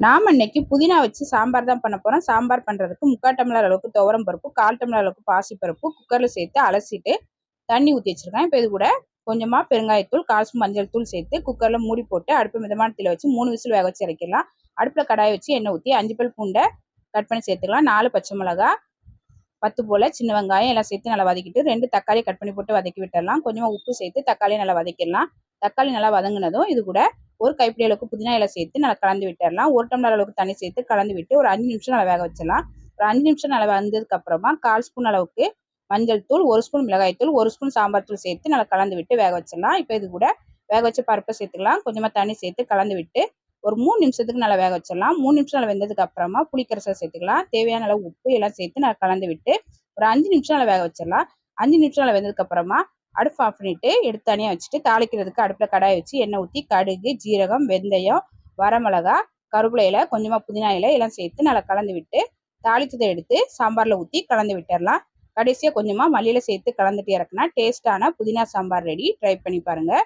நாம இன்னைக்கு புதினா வச்சு சாம்பார் தான் பண்ண போறோம். சாம்பார் பண்றதுக்கு 3/4 டம்ளர் அளவுக்கு துவரம் பருப்பு, 1/4 டம்ளர் அளவுக்கு பாசி பருப்பு குக்கர்ல சேர்த்து அலசிட்டு தண்ணி ஊற்றி வச்சிருக்கேன். இப்போ இது கூட கொஞ்சமா பெருங்காயத்தூள், 1/4 ஸ்பூன் மஞ்சள் தூள் சேர்த்து குக்கர்ல மூடி போட்டு அடுப்பு மிதமான தீயில வச்சு 3 விசில் வேக வச்சு இறக்கிடலாம். அடுப்புல கடாயை வச்சு எண்ணெய் ஊற்றி 5 பல் பூண்டை கட் பண்ணி சேர்த்துக்கலாம். 4 பச்சை மிளகா, 10 போல சின்ன வெங்காயம் எல்லாம் சேர்த்து நல்லா வதக்கிட்டு 2 தக்காளி கட் பண்ணி போட்டு வதக்கி விட்டுடலாம். கொஞ்சமா உப்பு சேர்த்து தக்காளியை நல்லா வதக்கிடலாம். தக்காளி நல்லா வதங்கினதும் இது கூட ஒரு கைப்பிடி அளவுக்கு புதினா இலை சேர்த்து நல்லா கலந்து விட்டுடலாம். 1 டம்ளர் அளவுக்கு தண்ணி சேர்த்து கலந்து விட்டு ஒரு 5 நிமிஷம் நல்லா வேக வச்சிடலாம். ஒரு 5 நிமிஷம் நல்லா வந்ததுக்கு அப்புறமா 1/4 ஸ்பூன் அளவுக்கு மஞ்சள் தூள், 1 ஸ்பூன் மிளகாய் தூள், 1 ஸ்பூன் சாம்பார் தூள் சேர்த்து நல்லா கலந்து விட்டு வேக வச்சிடலாம். இப்போ இது கூட வேக வச்ச பருப்பை சேர்த்துக்கலாம். கொஞ்சமா தண்ணி சேர்த்து கலந்து விட்டு ஒரு 3 நிமிஷத்துக்கு நல்லா வேக வச்சிடலாம். 3 நிமிஷம் நல்லா வெந்ததுக்கு அப்புறமா புளிக்கரைசல் சேர்த்துக்கலாம். தேவையான அளவு உப்பு எல்லாம் சேர்த்து நல்லா கலந்து விட்டு ஒரு 5 நிமிஷம் நல்லா வேக வச்சிடலாம். 5 நிமிஷம் நல்லா வெந்ததுக்கு அப்புறமா அடுப்பு ஆஃப் பண்ணிட்டு எடுத்து தனியாக வச்சுட்டு தாளிக்கிறதுக்கு அடுப்பில் கடாயை வச்சு எண்ணெய் ஊற்றி கடுகு, ஜீரகம், வெந்தயம், வரமிளகா, கருவேப்பிலை இலை, கொஞ்சமாக புதினா இலை எல்லாம் சேர்த்து நல்லா கலந்து விட்டு தாளித்ததை எடுத்து சாம்பாரில் ஊற்றி கலந்து விட்டுடலாம். கடைசியாக கொஞ்சமாக மல்லியில சேர்த்து கலந்துட்டு இறக்குனா டேஸ்டான புதினா சாம்பார் ரெடி. ட்ரை பண்ணி பாருங்கள்.